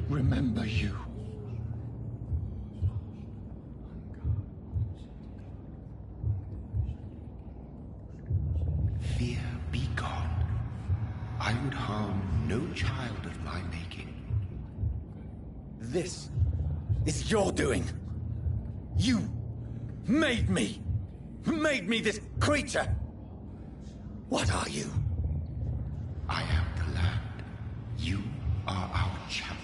Remember you. Fear be gone. I would harm no child of my making. This is your doing. You made me. Made me this creature. What are you? I am the land. You are our champion.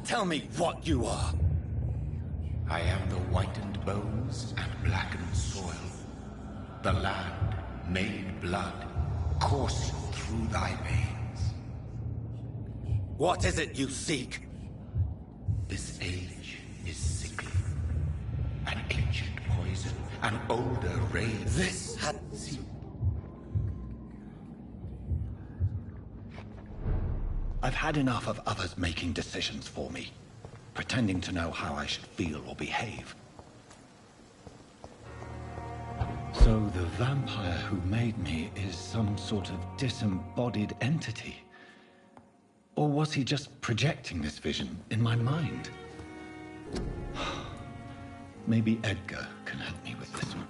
Tell me what you are. I am the whitened bones and blackened soil. The land made blood coursing through thy veins. What is it you seek? This age is sickly. An ancient poison, an older rage. This had... I've had enough of others making decisions for me, pretending to know how I should feel or behave. So the vampire who made me is some sort of disembodied entity? Or was he just projecting this vision in my mind? Maybe Edgar can help me with this one.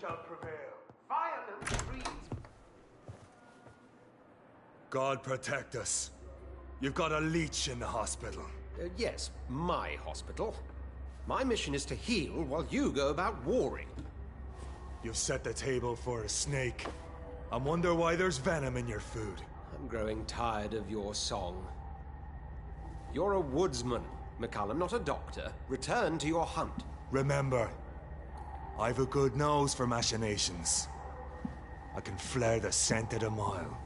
shall prevail. Violence breeds... God protect us. You've got a leech in the hospital. Yes, my hospital. My mission is to heal while you go about warring. You've set the table for a snake. I wonder why there's venom in your food. I'm growing tired of your song. You're a woodsman, McCullum, not a doctor. Return to your hunt. Remember, I've a good nose for machinations. I can flare the scent at a mile.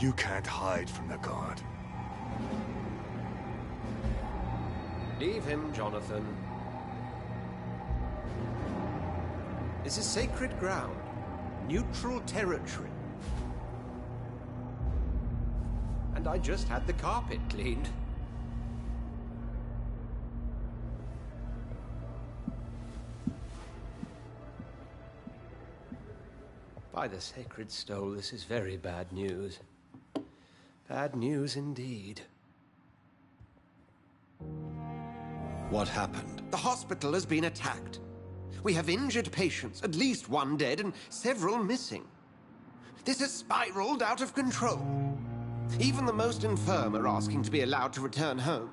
You can't hide from the god. Leave him, Jonathan. This is sacred ground. Neutral territory. And I just had the carpet cleaned. By the sacred stole, this is very bad news. Bad news indeed. What happened? The hospital has been attacked. We have injured patients, at least one dead and several missing. This has spiraled out of control. Even the most infirm are asking to be allowed to return home.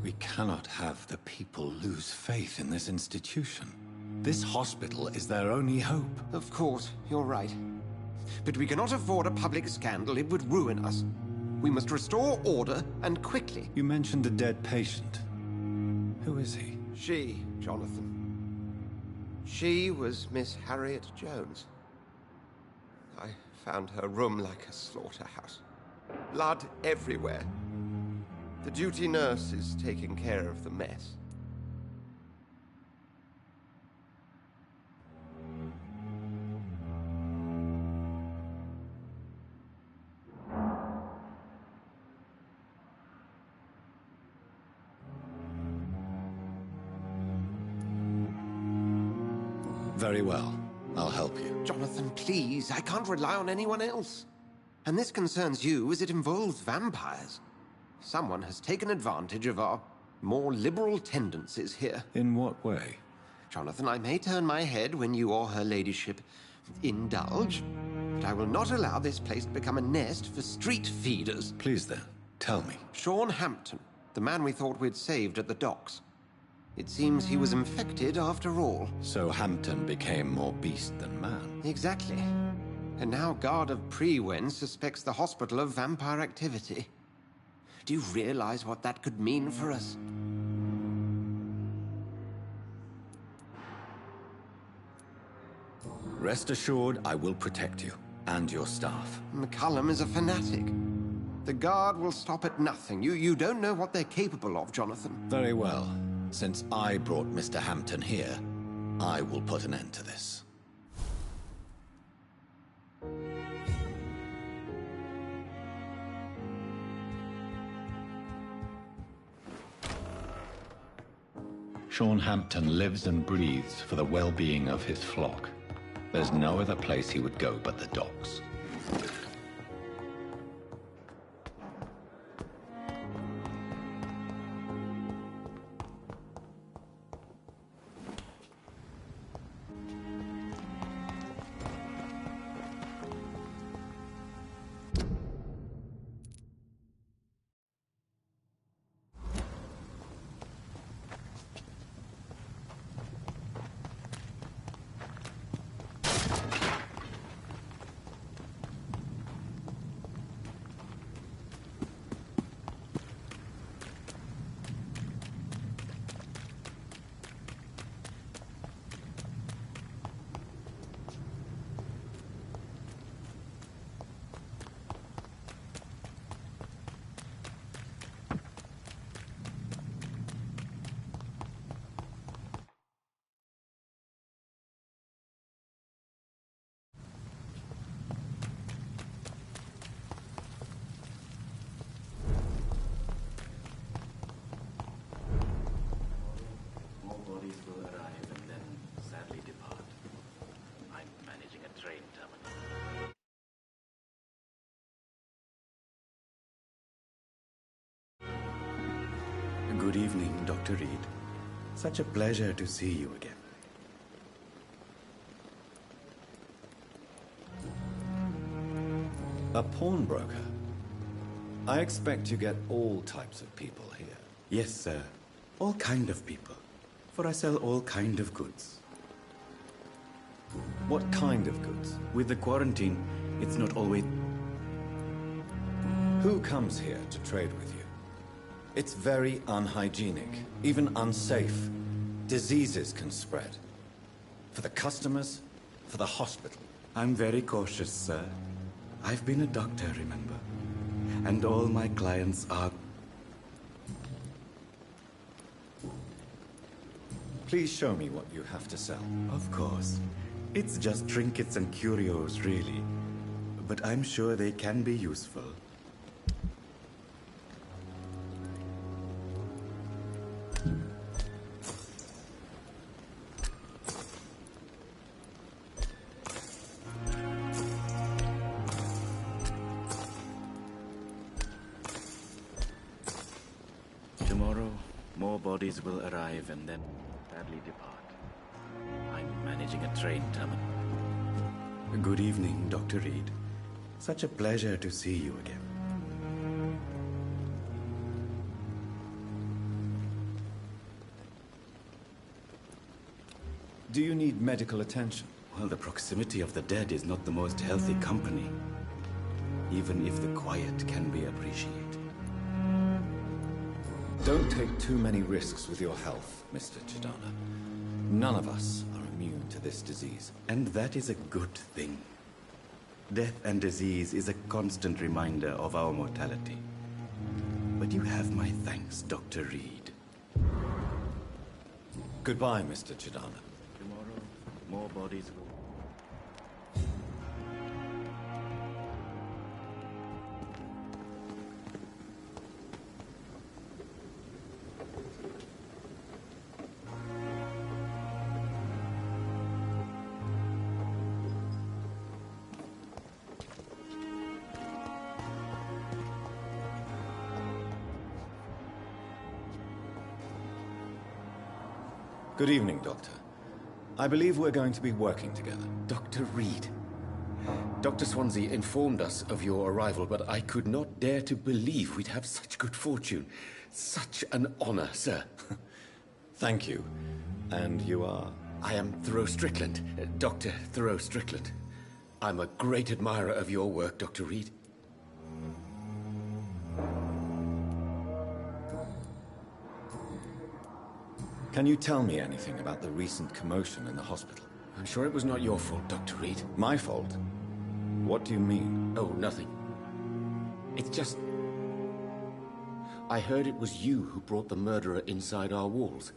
We cannot have the people lose faith in this institution. This hospital is their only hope. Of course, you're right. But we cannot afford a public scandal. It would ruin us. We must restore order, and quickly. You mentioned a dead patient. Who is he? She, Jonathan. She was Miss Harriet Jones. I found her room like a slaughterhouse. Blood everywhere. The duty nurse is taking care of the mess. Very well. I'll help you. Jonathan, please. I can't rely on anyone else. And this concerns you as it involves vampires. Someone has taken advantage of our more liberal tendencies here. In what way? Jonathan, I may turn my head when you or her ladyship indulge, but I will not allow this place to become a nest for street feeders. Please then, tell me. Sean Hampton, the man we thought we'd saved at the docks. It seems he was infected after all. So Hampton became more beast than man. Exactly. And now Guard of Prewen suspects the hospital of vampire activity. Do you realize what that could mean for us? Rest assured, I will protect you and your staff. McCullum is a fanatic. The Guard will stop at nothing. You don't know what they're capable of, Jonathan. Very well. Since I brought Mr. Hampton here, I will put an end to this. Sean Hampton lives and breathes for the well-being of his flock. There's no other place he would go but the docks. evening, Dr. Reed. Such a pleasure to see you again. A pawnbroker? I expect you get all types of people here. Yes, sir. All kind of people. For I sell all kind of goods. What kind of goods? With the quarantine, it's not always... Who comes here to trade with you? It's very unhygienic, even unsafe. Diseases can spread. For the customers, for the hospital. I'm very cautious, sir. I've been a doctor, remember? And all my clients are... Please show me what you have to sell. Of course. It's just trinkets and curios, really. But I'm sure they can be useful. Tomorrow, more bodies will arrive and then sadly depart. I'm managing a train terminal. Good evening, Dr. Reed. Such a pleasure to see you again. Do you need medical attention? Well, the proximity of the dead is not the most healthy company, even if the quiet can be appreciated. Don't take too many risks with your health, Mr. Chidana. None of us are immune to this disease. And that is a good thing. Death and disease is a constant reminder of our mortality. But you have my thanks, Dr. Reed. Goodbye, Mr. Chidana. Tomorrow, more bodies will... Good evening, Doctor. I believe we're going to be working together. Dr. Reed. Dr. Swansea informed us of your arrival, but I could not dare to believe we'd have such good fortune. Such an honor, sir. Thank you. And you are? I am Thoreau Strickland, Dr. Thoreau Strickland. I'm a great admirer of your work, Dr. Reed. Can you tell me anything about the recent commotion in the hospital? I'm sure it was not your fault, Dr. Reed. My fault? What do you mean? Oh, nothing. It's just... I heard it was you who brought the murderer inside our walls.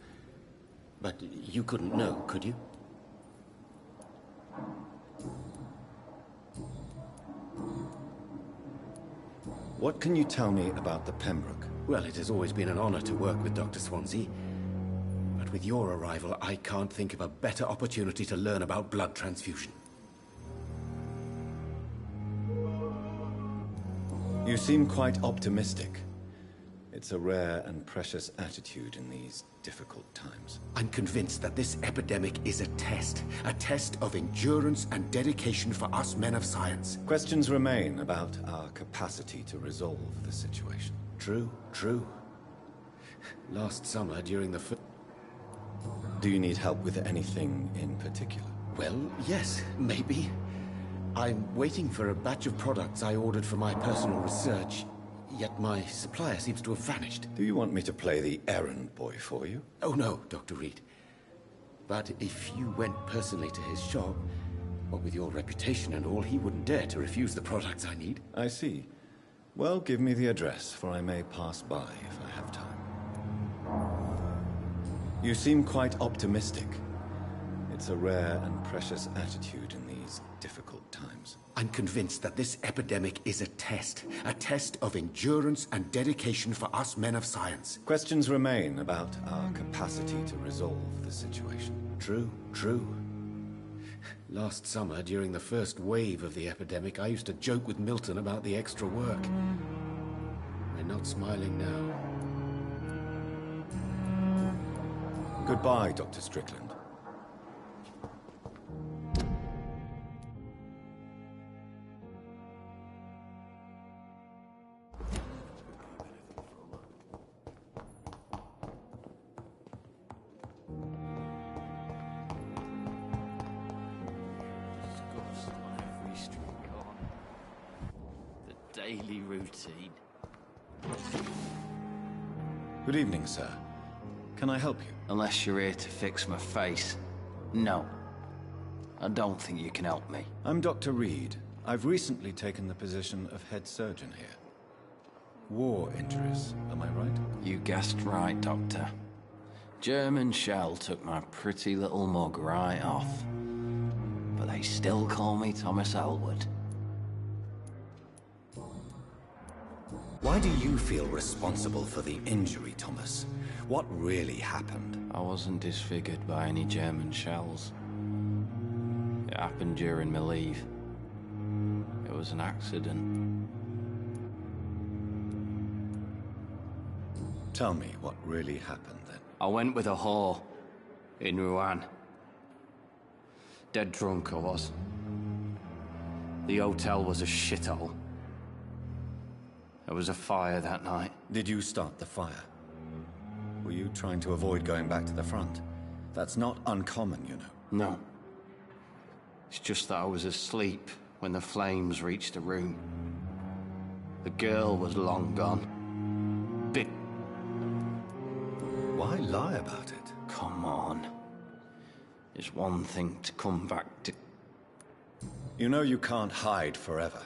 But you couldn't know, could you? What can you tell me about the Pembroke? Well, it has always been an honor to work with Dr. Swansea. But with your arrival, I can't think of a better opportunity to learn about blood transfusion. You seem quite optimistic. It's a rare and precious attitude in these difficult times. I'm convinced that this epidemic is a test of endurance and dedication for us men of science. Questions remain about our capacity to resolve the situation. True, true. Last summer, during the Do you need help with anything in particular? Well, yes, maybe. I'm waiting for a batch of products I ordered for my personal research, yet my supplier seems to have vanished. Do you want me to play the errand boy for you? Oh no, Dr. Reed. But if you went personally to his shop, what with your reputation and all, he wouldn't dare to refuse the products I need. I see. Well, give me the address, for I may pass by if I have time. You seem quite optimistic. It's a rare and precious attitude in these difficult times. I'm convinced that this epidemic is a test of endurance and dedication for us men of science. Questions remain about our capacity to resolve the situation. True, true. Last summer, during the first wave of the epidemic, I used to joke with Milton about the extra work. We're not smiling now. Goodbye, Dr. Strickland. Daily routine. Good evening, sir. Can I help you? Unless you're here to fix my face. No. I don't think you can help me. I'm Dr. Reed. I've recently taken the position of head surgeon here. War injuries, am I right? You guessed right, Doctor. German shell took my pretty little mug right off. But they still call me Thomas Elwood. Why do you feel responsible for the injury, Thomas? What really happened? I wasn't disfigured by any German shells. It happened during my leave. It was an accident. Tell me what really happened then. I went with a whore in Rouen. Dead drunk I was. The hotel was a shithole. There was a fire that night. Did you start the fire? Were you trying to avoid going back to the front? That's not uncommon, you know. No. It's just that I was asleep when the flames reached the room. The girl was long gone. Big... Why lie about it? Come on. It's one thing to come back to... You know you can't hide forever.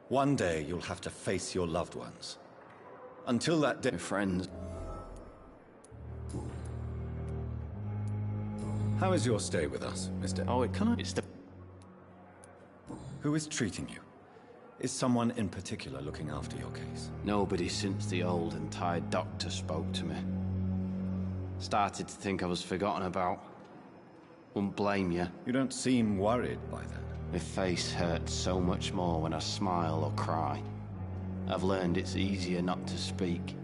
One day you'll have to face your loved ones. Until that day... My friends... How is your stay with us, Mr. Oh, it's the... Who is treating you? Is someone in particular looking after your case? Nobody since the old and tired doctor spoke to me. Started to think I was forgotten about. Wouldn't blame you. You don't seem worried by that. My face hurts so much more when I smile or cry. I've learned it's easier not to speak.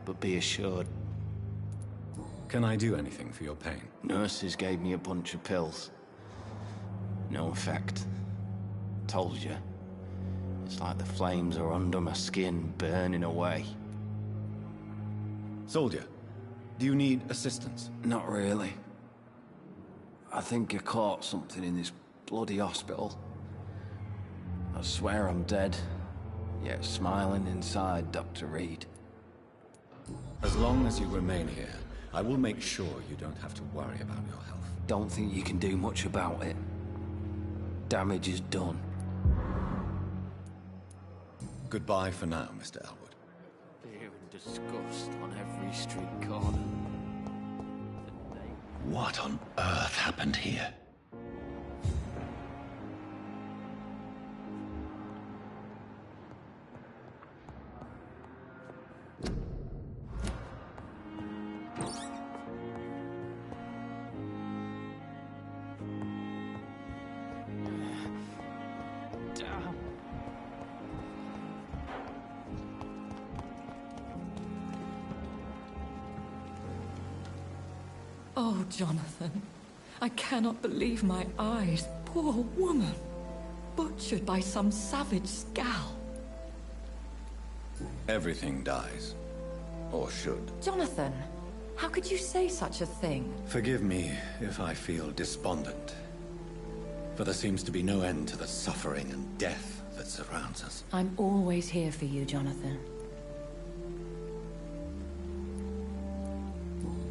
But be assured. Can I do anything for your pain? Nurses gave me a bunch of pills. No effect. Told you. It's like the flames are under my skin, burning away. Soldier, do you need assistance? Not really. I think I caught something in this bloody hospital. I swear I'm dead, yet smiling inside, Dr. Reed. As long as you remain here, I will make sure you don't have to worry about your health. Don't think you can do much about it. Damage is done. Goodbye for now, Mr. Elwood. Fear and disgust on every street corner. What on earth happened here? Damn. Oh, Jonathan. I cannot believe my eyes. Poor woman. Butchered by some savage scowl. Everything dies. Or should. Jonathan, how could you say such a thing? Forgive me if I feel despondent. For there seems to be no end to the suffering and death that surrounds us. I'm always here for you, Jonathan.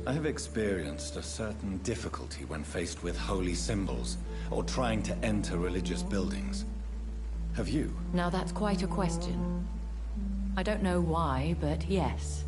I have experienced a certain difficulty when faced with holy symbols, or trying to enter religious buildings. Have you? Now that's quite a question. I don't know why, but yes.